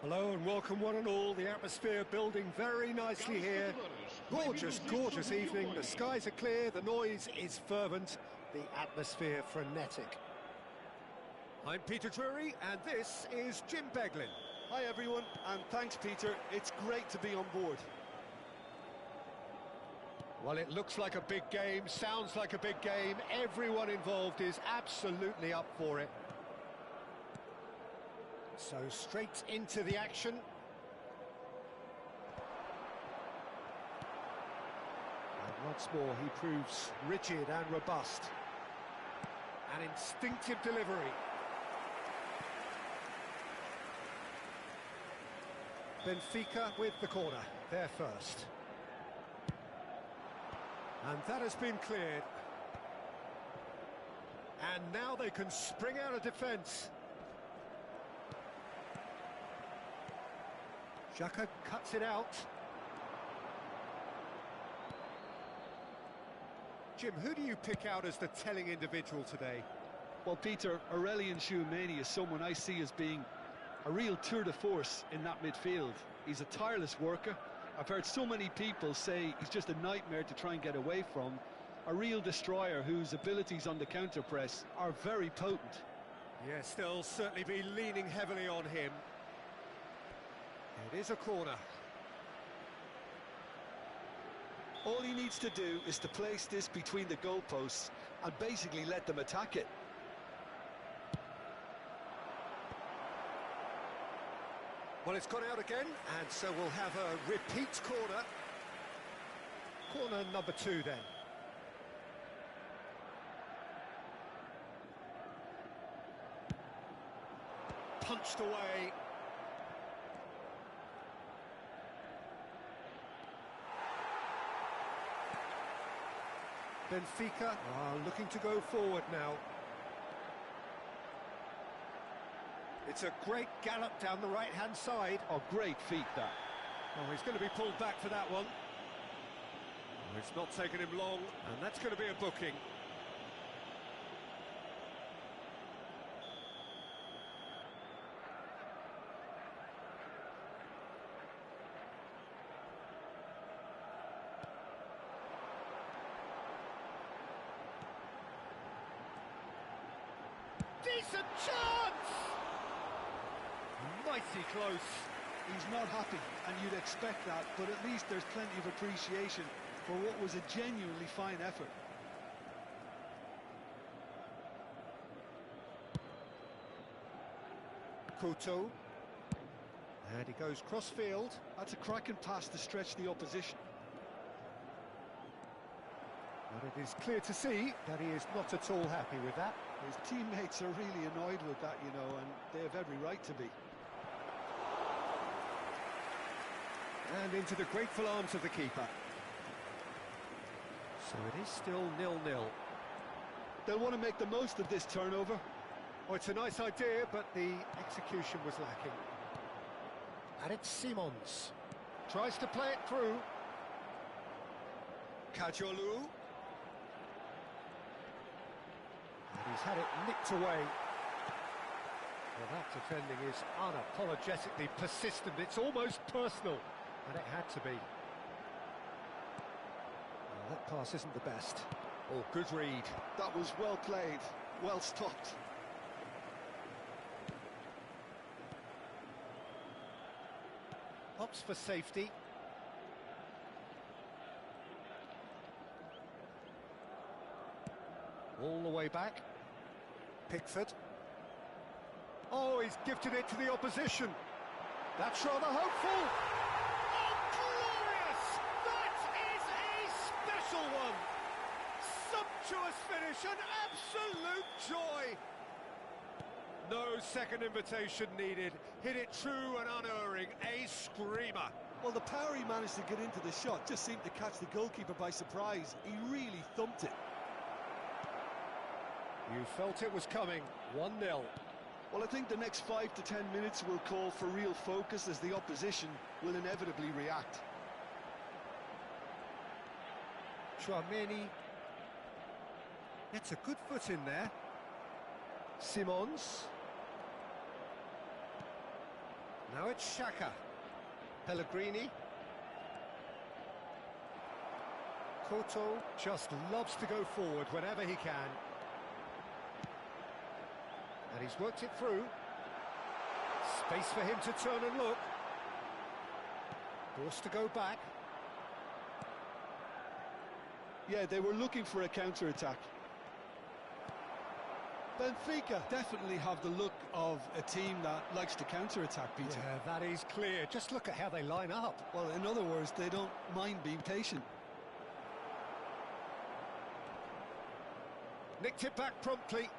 Hello and welcome one and all. The atmosphere building very nicely here. Gorgeous, gorgeous evening. The skies are clear, the noise is fervent, the atmosphere frenetic. I'm Peter Drury and this is Jim Beglin. Hi everyone, and thanks Peter, it's great to be on board. Well, it looks like a big game, sounds like a big game. Everyone involved is absolutely up for it. So straight into the action. And once more he proves rigid and robust. An instinctive delivery. Benfica with the corner, there first. And that has been cleared. And now they can spring out of defence. Xhaka cuts it out. Jim, who do you pick out as the telling individual today? Well, Peter, Aurelien Tchouameni is someone I see as being a real tour de force in that midfield. He's a tireless worker. I've heard so many people say he's just a nightmare to try and get away from. A real destroyer whose abilities on the counter-press are very potent. Yes, they'll certainly be leaning heavily on him. It is a corner. All he needs to do is to place this between the goalposts and basically let them attack it. Well, it's gone out again, and so we'll have a repeat corner. Corner number 2 then. Punched away. Benfica are looking to go forward now. It's a great gallop down the right-hand side. Oh, great feat, that. Oh, he's going to be pulled back for that one. Oh, it's not taken him long, and that's going to be a booking. Decent chance! Mighty close. He's not happy, and you'd expect that, but at least there's plenty of appreciation for what was a genuinely fine effort. Couto. And he goes cross-field. That's a cracking pass to stretch the opposition. But it is clear to see that he is not at all happy with that. His teammates are really annoyed with that, you know, and they have every right to be. And into the grateful arms of the keeper. So it is still 0-0. They'll want to make the most of this turnover. Oh, it's a nice idea, but the execution was lacking. And it's Simons. Tries to play it through. Kajolu. And he's had it nicked away. Well, that defending is unapologetically persistent. It's almost personal. And it had to be. Well, that pass isn't the best. Oh, good read. That was well played, well stopped. Opts for safety. All the way back. Pickford. Oh, he's gifted it to the opposition. That's rather hopeful. Oh, glorious! That is a special one. Sumptuous finish, an absolute joy. No second invitation needed. Hit it true and unerring. A screamer. Well, the power he managed to get into the shot just seemed to catch the goalkeeper by surprise. He really thumped it. You felt it was coming. 1-0. Well, I think the next 5 to 10 minutes will call for real focus as the opposition will inevitably react. Tchouameni gets a good foot in there. Simons. Now it's Xhaka. Pellegrini. Couto just loves to go forward whenever he can. And he's worked it through. Space for him to turn and look. Forced to go back. Yeah, they were looking for a counter-attack. Benfica definitely have the look of a team that likes to counter-attack, Peter. Yeah, that is clear. Just look at how they line up. Well, in other words, they don't mind being patient. Nicked it back promptly.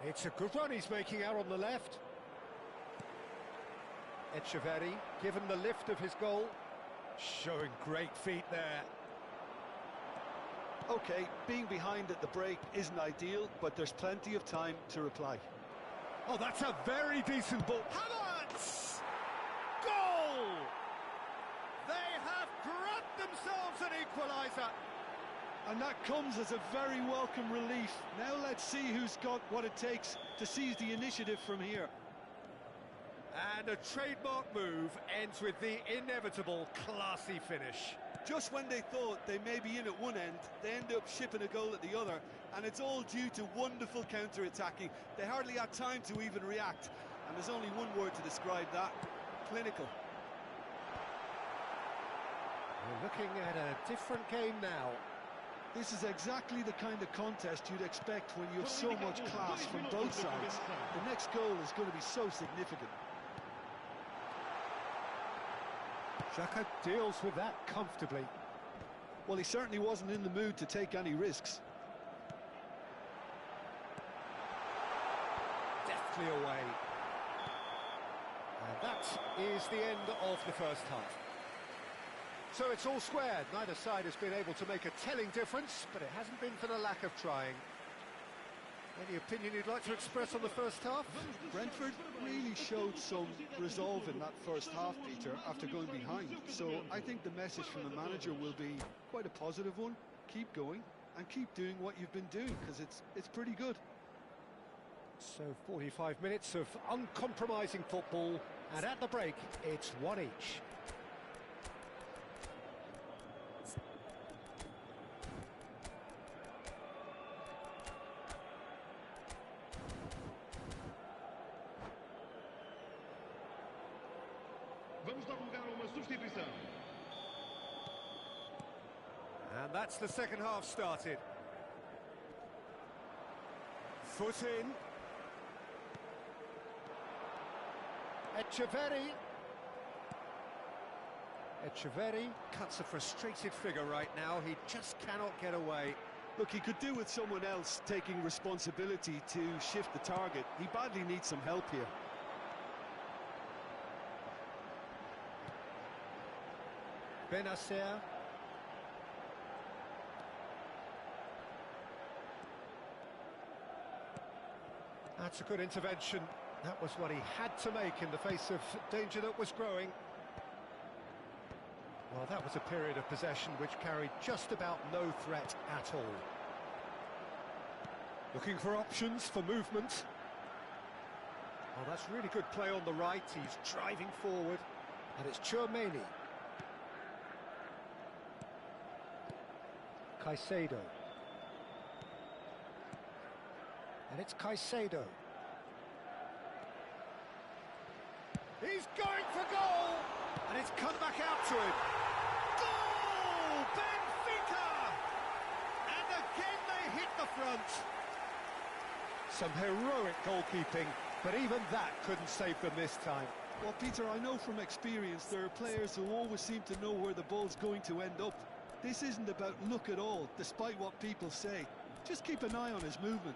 It's a good run he's making out on the left. Echeverri, given the lift of his goal, showing great feet there. OK, being behind at the break isn't ideal, but there's plenty of time to reply. Oh, that's a very decent ball. Havertz! Goal! They have grabbed themselves an equaliser. And that comes as a very welcome relief. Now let's see who's got what it takes to seize the initiative from here. And a trademark move ends with the inevitable classy finish. Just when they thought they may be in at one end, they end up shipping a goal at the other, and it's all due to wonderful counter-attacking. They hardly had time to even react, and there's only one word to describe that: clinical. We're looking at a different game now. This is exactly the kind of contest you'd expect when you have so much class from both sides. The next goal is going to be so significant. Xhaka deals with that comfortably. Well, he certainly wasn't in the mood to take any risks. Deftly away. And that is the end of the first half. So it's all squared. Neither side has been able to make a telling difference, but it hasn't been for the lack of trying. Any opinion you'd like to express on the first half? Brentford really showed some resolve in that first half, Peter, after going behind. So I think the message from the manager will be quite a positive one. Keep going and keep doing what you've been doing, because it's pretty good. So 45 minutes of uncompromising football, and at the break, it's one each. Vamos dar lugar a uma substituição. And that's the second half started. Foot in. Echeverri. Echeverri cuts a frustrated figure right now. He just cannot get away. Look, he could do with someone else taking responsibility to shift the target. He badly needs some help here. Benacer. That's a good intervention. That was what he had to make in the face of danger that was growing. Well, that was a period of possession which carried just about no threat at all. Looking for options for movement. Oh, that's really good play on the right. He's driving forward. And it's Tchouaméni. Caicedo. And it's Caicedo. He's going for goal! And it's come back out to him. Goal! Benfica! And again they hit the front. Some heroic goalkeeping, but even that couldn't save them this time. Well, Peter, I know from experience there are players who always seem to know where the ball's going to end up. This isn't about luck at all, despite what people say. Just keep an eye on his movement.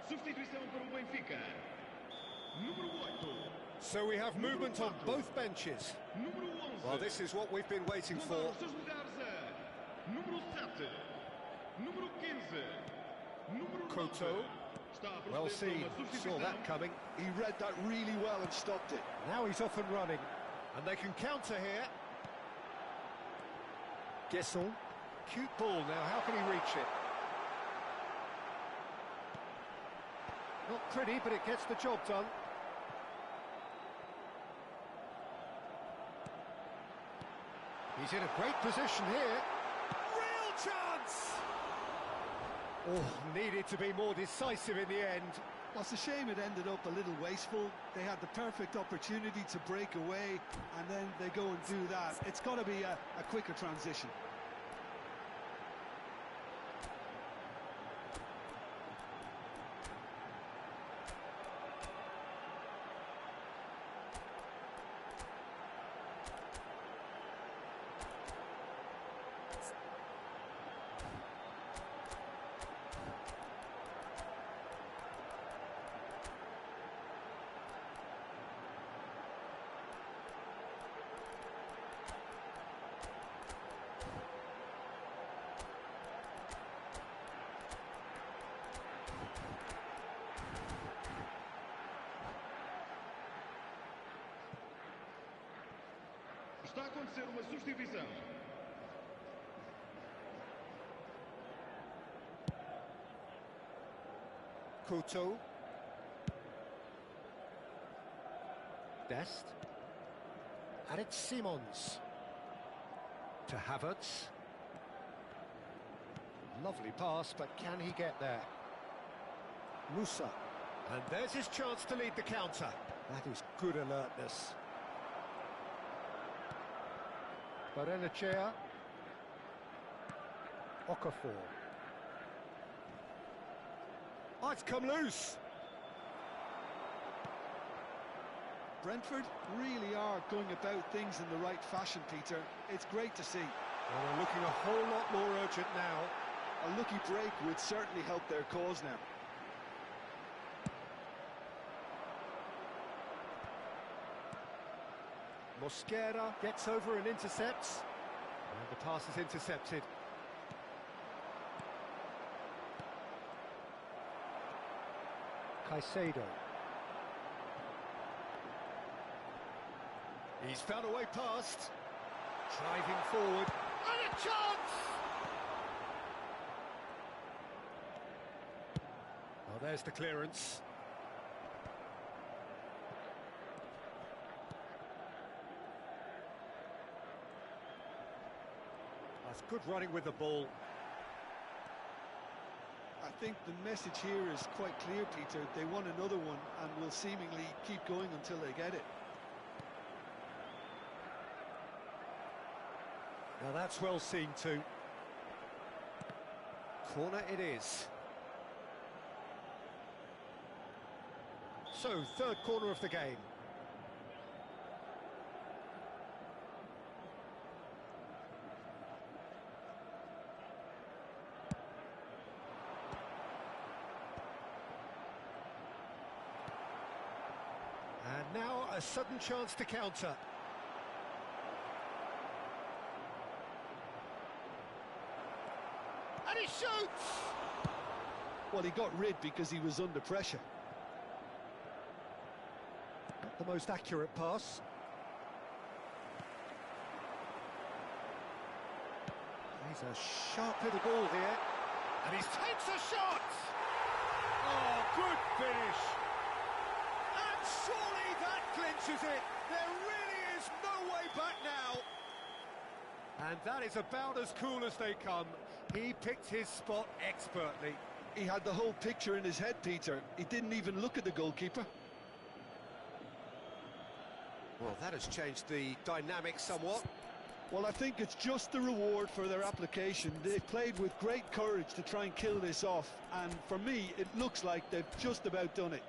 Substituição para o Benfica. Número 8. So we have movement on both benches. Número 11. Well, this is what we've been waiting for. Número 7. Número 15. Número Couto. Está a Well proceder seen, para uma saw substituição. that coming. He read that really well and stopped it. Now he's off and running. And they can counter here. Guesson. Cute ball now, how can he reach it? Not pretty, but it gets the job done. He's in a great position here. Real chance! Oh, needed to be more decisive in the end. Well, it's a shame it ended up a little wasteful. They had the perfect opportunity to break away, and then they go and do that. It's got to be a quicker transition. Está a acontecer uma substituição. Couto. Dest. And it's Simons. To Havertz. Lovely pass, but can he get there? Musa. And there's his chance to lead the counter. That is good alertness. Barrenechea. Okafor. Oh, it's come loose. Brentford really are going about things in the right fashion, Peter. It's great to see. Well, they're looking a whole lot more urgent now. A lucky break would certainly help their cause now. Mosquera gets over and intercepts. And the pass is intercepted. Caicedo. He's found a way past. Driving forward. And a chance! Well, there's the clearance. That's good running with the ball. I think the message here is quite clear, Peter. They want another one and will seemingly keep going until they get it. Now that's well seen too. Corner it is. So, third corner of the game. And now a sudden chance to counter. And he shoots! Well, he got rid because he was under pressure. Not the most accurate pass. He's a sharp little ball here. And he takes a shot! Oh, good finish! And surely that clinches it! There really is no way back now! And that is about as cool as they come. He picked his spot expertly. He had the whole picture in his head, Peter. He didn't even look at the goalkeeper. Well, that has changed the dynamic somewhat. Well, I think it's just the reward for their application. They played with great courage to try and kill this off, and for me, it looks like they've just about done it.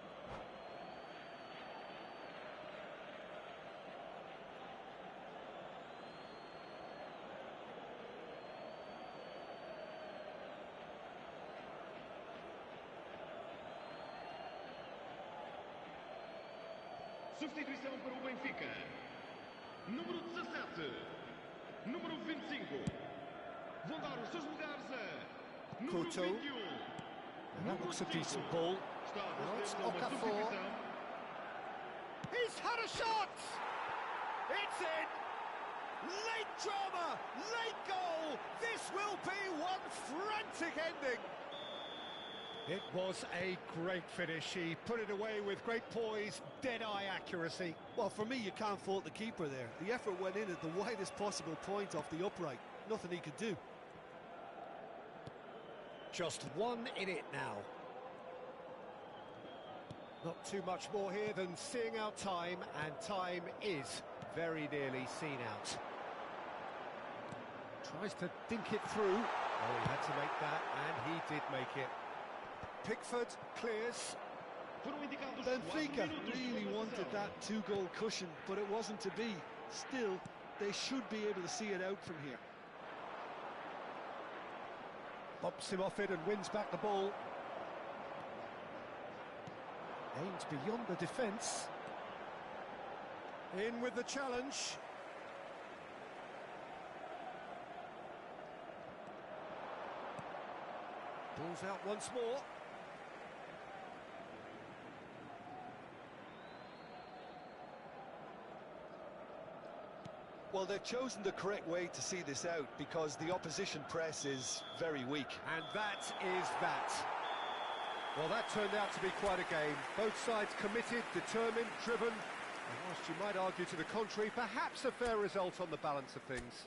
Substituição para o Benfica. Número 17. Número 25. Vão dar os seus lugares a número Couto. 21. And that looks a decent ball. Está a Well, it's proceder a uma Okafor. substituição. He's had a shot! It's in! Late drama, late goal! This will be one frantic ending! It was a great finish. He put it away with great poise, dead-eye accuracy. Well, for me, you can't fault the keeper there. The effort went in at the widest possible point off the upright. Nothing he could do. Just one in it now. Not too much more here than seeing out time, and time is very nearly seen out. Tries to dink it through. Oh, he had to make that, and he did make it. Pickford clears. Foram indicados 4 Benfica minutos de really wanted compensação. that two-goal cushion, but it wasn't to be. Still, they should be able to see it out from here. Bumps him off it and wins back the ball. Aims beyond the defence. In with the challenge. Ball's out once more. Well, they've chosen the correct way to see this out because the opposition press is very weak. And that is that. Well, that turned out to be quite a game. Both sides committed, determined, driven. And whilst you might argue to the contrary, perhaps a fair result on the balance of things.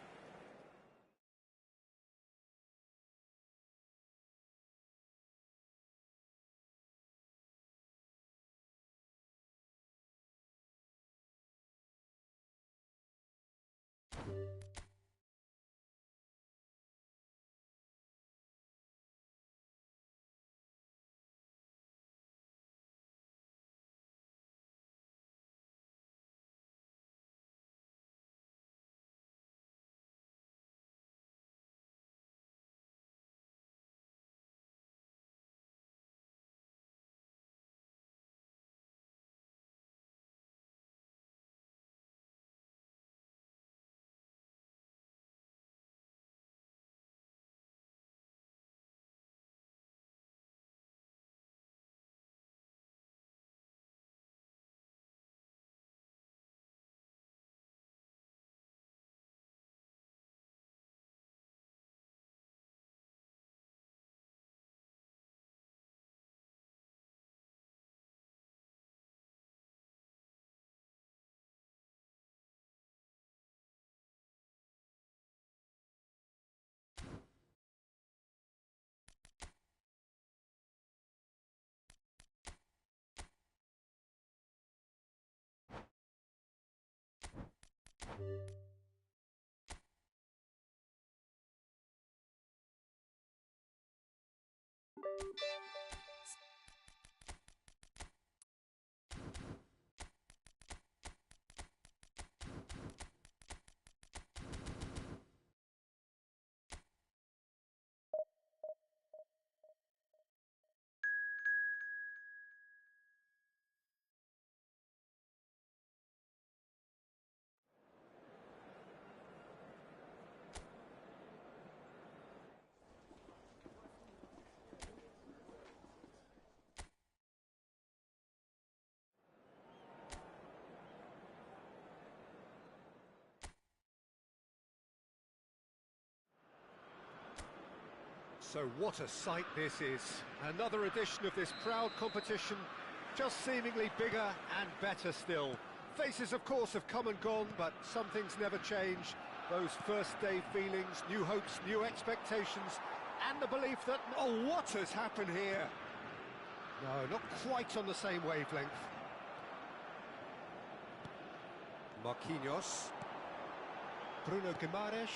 So what a sight this is. Another edition of this proud competition, just seemingly bigger and better still. Faces, of course, have come and gone, but some things never change. Those first-day feelings, new hopes, new expectations, and the belief that, oh, what has happened here? No, not quite on the same wavelength. Marquinhos. Bruno Guimaraes.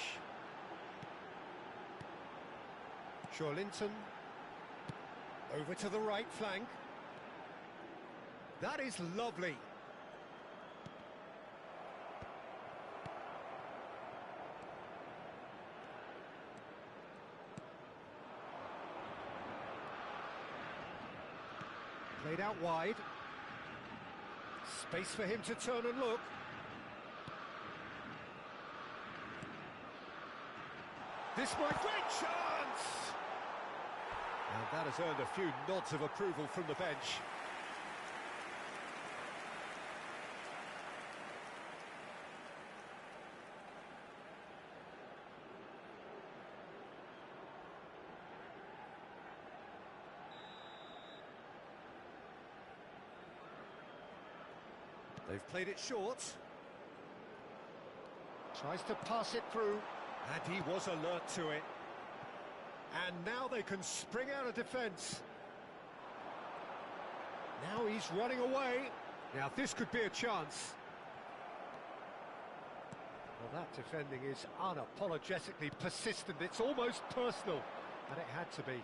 Linton, over to the right flank. That is lovely. Played out wide. Space for him to turn and look. This might be a chance! And that has earned a few nods of approval from the bench. They've played it short. Tries to pass it through, and he was alert to it. And now they can spring out of defence. Now he's running away. Now this could be a chance. Well, that defending is unapologetically persistent. It's almost personal, and it had to be.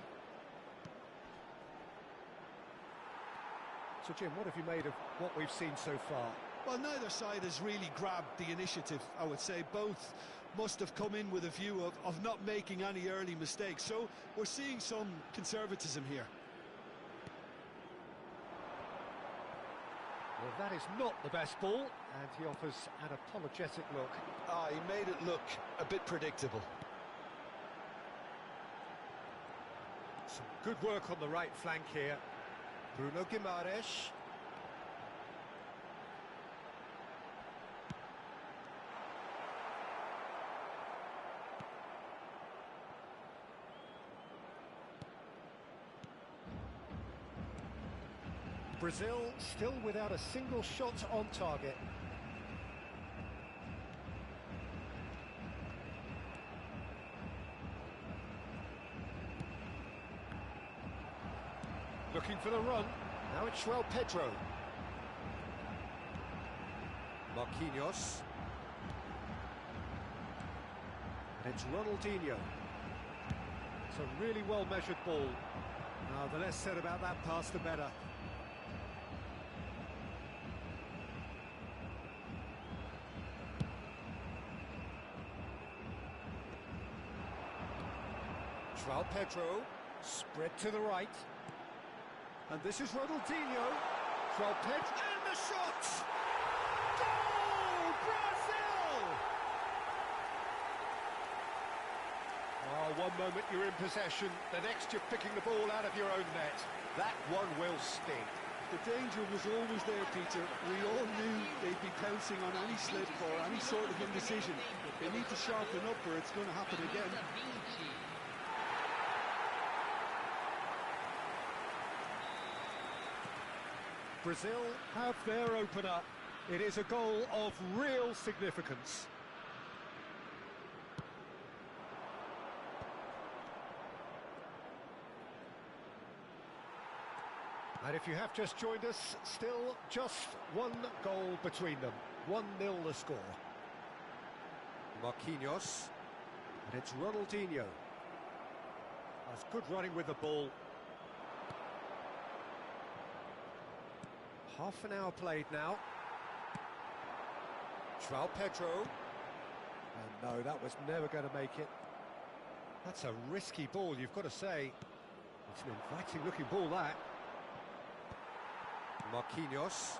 So, Jim, what have you made of what we've seen so far? Well, neither side has really grabbed the initiative, I would say. Both must have come in with a view of not making any early mistakes. So we're seeing some conservatism here. Well, that is not the best ball, and he offers an apologetic look. He made it look a bit predictable. Some good work on the right flank here. Bruno Guimaraes. Brazil still without a single shot on target. Looking for the run. Now it's João Pedro. Marquinhos. And it's Ronaldinho. It's a really well-measured ball. Now, the less said about that pass, the better. João Pedro. Spread to the right. And this is Ronaldinho. João Pedro. And the shot! Goal! Brazil! Oh, one moment you're in possession, the next you're picking the ball out of your own net. That one will sting. The danger was always there, Peter. We all knew they'd be pouncing on any slip or any sort of indecision. They need to sharpen up or it's going to happen again. Brazil have their opener. It is a goal of real significance. And if you have just joined us, still just one goal between them. 1-0 the score. Marquinhos. And it's Ronaldinho. That's good running with the ball. Half an hour played now. João Pedro. And no, that was never going to make it. That's a risky ball, you've got to say. It's an inviting looking ball, that. Marquinhos.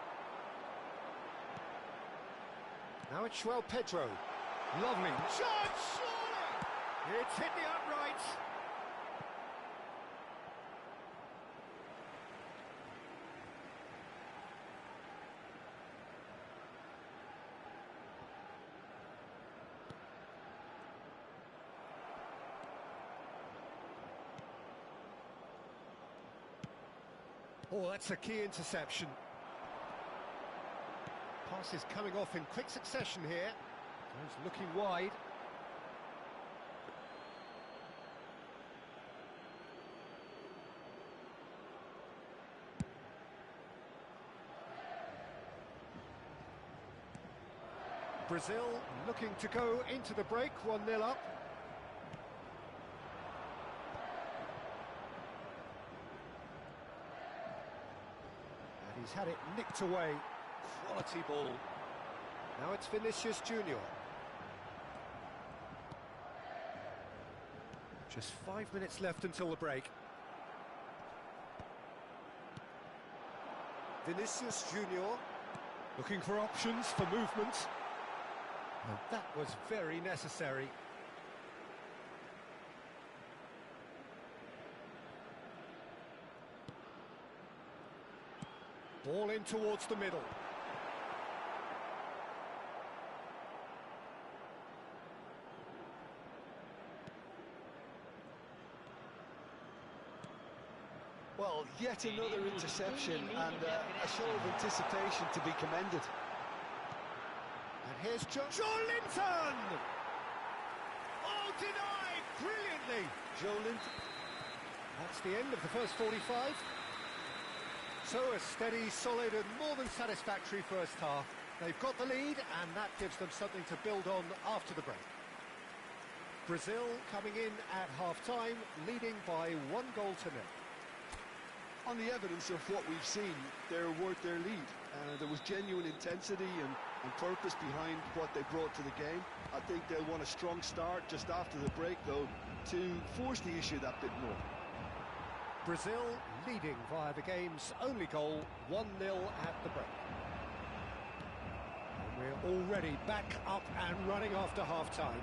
Now it's João Pedro. Lovely. Shot! Surely! It's hit the uprights. Oh, that's a key interception. Pass is coming off in quick succession here. He's looking wide. Brazil looking to go into the break, 1-0 up. He's had it nicked away. Quality ball. Now it's Vinicius Junior. Just 5 minutes left until the break. Vinicius Junior. Looking for options for movement. And that was very necessary. Ball in towards the middle. Well, yet another interception and a show of anticipation to be commended. And here's Joelinton! Oh, denied brilliantly! Joelinton. That's the end of the first 45. So a steady, solid and more than satisfactory first half. They've got the lead and that gives them something to build on after the break. Brazil coming in at half-time, leading by 1-0. On the evidence of what we've seen, they're worth their lead. There was genuine intensity and purpose behind what they brought to the game. I think they'll want a strong start just after the break, though, to force the issue that bit more. Brazil leading via the game's only goal, 1-0 at the break. And we're already back up and running after half-time.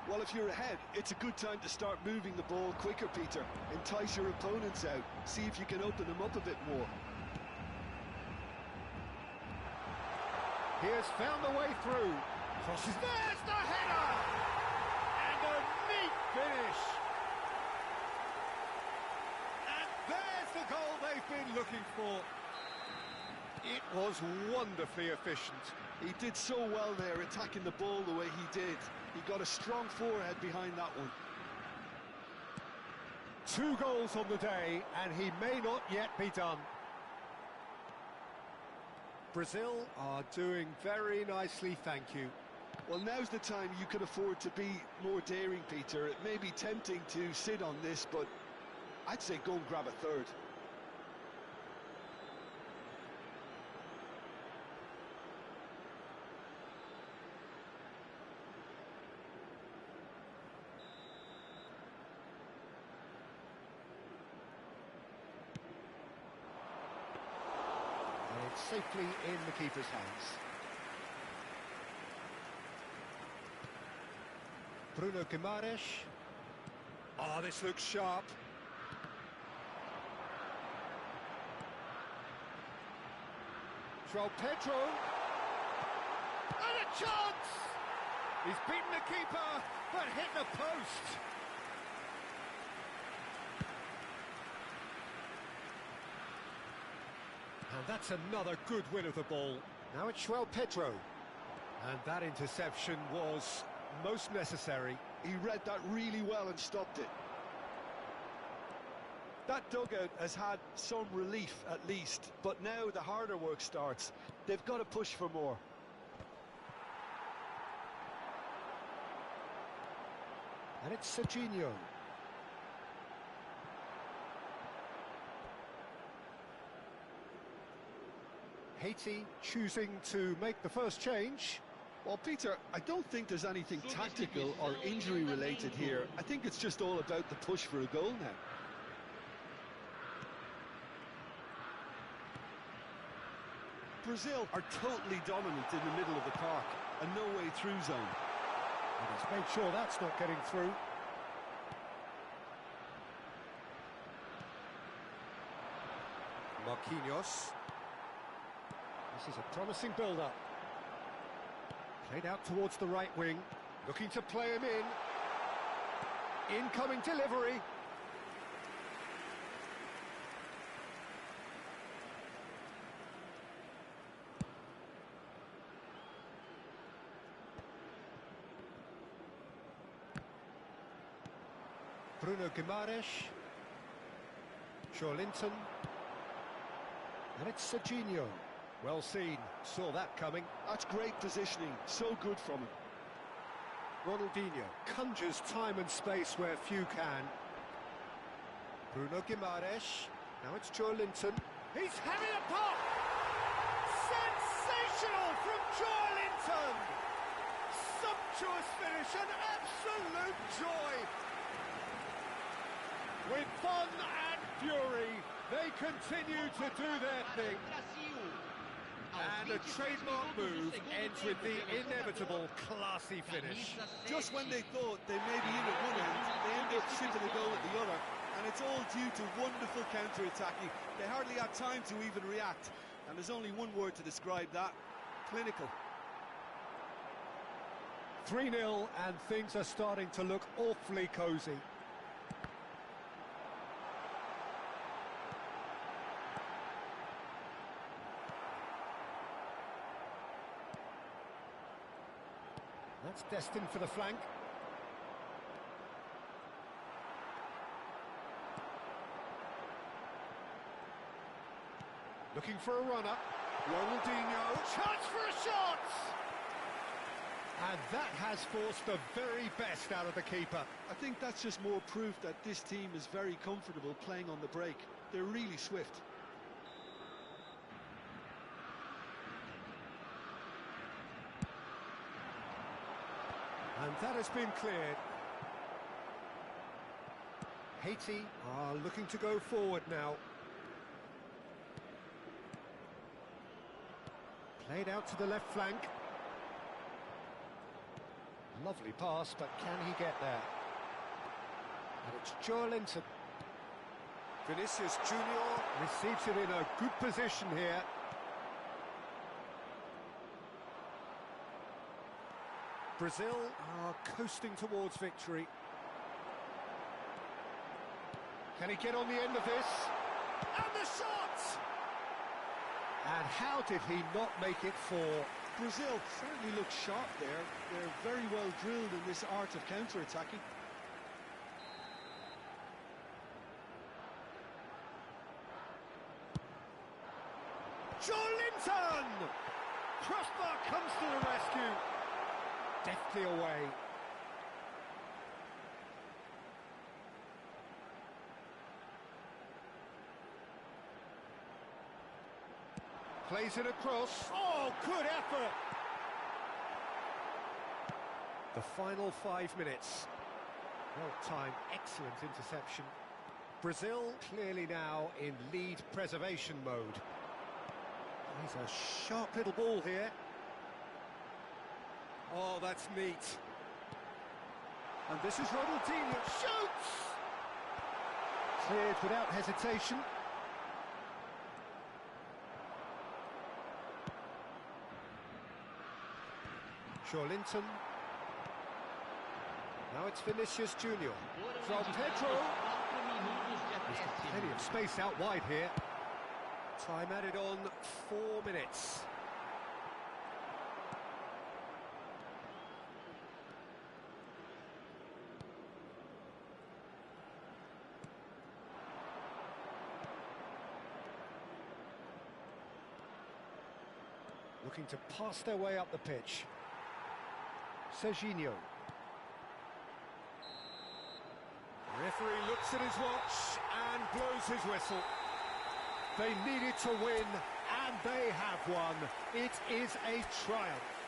Well, if you're ahead, it's a good time to start moving the ball quicker, Peter. Entice your opponents out. See if you can open them up a bit more. He has found the way through. Crosses. There's the header! And a neat finish. And there's the goal they've been looking for. It was wonderfully efficient. He did so well there, attacking the ball the way he did. He got a strong forehead behind that one. 2 goals on the day, and he may not yet be done. Brazil are doing very nicely, thank you. Well, now's the time you could afford to be more daring, Peter. It may be tempting to sit on this, but I'd say go and grab a third. Safely in the keeper's hands. Bruno Guimaraes. Oh, this looks sharp. João Pedro. And a chance! He's beaten the keeper, but hit the post. And that's another good win of the ball. Now it's João Pedro. And that interception was most necessary. He read that really well and stopped it. That dugout has had some relief at least, but now the harder work starts. They've got to push for more. And it's Serginho. Haiti choosing to make the first change. Well, Peter, I don't think there's anything tactical or injury related here. I think it's just all about the push for a goal now. Brazil are totally dominant in the middle of the park, a no-way through zone. And he's made sure that's not getting through. Marquinhos. This is a promising build-up. Played out towards the right wing, looking to play him in. Incoming delivery. Bruno Guimaraes. Joelinton. And it's Serginho. Well seen, saw that coming. That's great positioning, so good from him. Ronaldinho conjures time and space where few can. Bruno Guimaraes, now it's Joelinton. He's having a pop! Sensational from Joelinton! Sumptuous finish, an absolute joy! With fun and fury, they continue to do their thing. And a trademark move ends with the inevitable classy finish. Just when they thought they may be in at one end, they end up sinking a goal at the other. and it's all due to wonderful counter-attacking. They hardly had time to even react, and there's only one word to describe that: clinical. 3-0, and things are starting to look awfully cosy. That's destined for the flank. Looking for a runner. Ronaldinho. Chance for a shot! And that has forced the very best out of the keeper. I think that's just more proof that this team is very comfortable playing on the break. They're really swift. And that has been cleared. Haiti are looking to go forward now. Played out to the left flank. Lovely pass, but can he get there? And it's Joelinton. Vinicius Junior receives it in a good position here. Brazil are coasting towards victory. Can he get on the end of this? And the shot! And how did he not make it four? Brazil certainly look sharp there. They're very well drilled in this art of counter-attacking. Joelinton! Crossbar comes to the rescue. Deftly away. Plays it across. Oh, good effort! The final 5 minutes. Well-timed, excellent interception. Brazil clearly now in lead preservation mode. He's a sharp little ball here. Oh, that's neat. And this is Ronaldinho. Shoots! Cleared without hesitation. Joelinton. Now it's Vinicius Junior. From Pedro. He's got plenty of space out wide here. Time added on 4 minutes. Looking to pass their way up the pitch. Serginho. Referee looks at his watch and blows his whistle. They needed to win, and they have won. It is a triumph.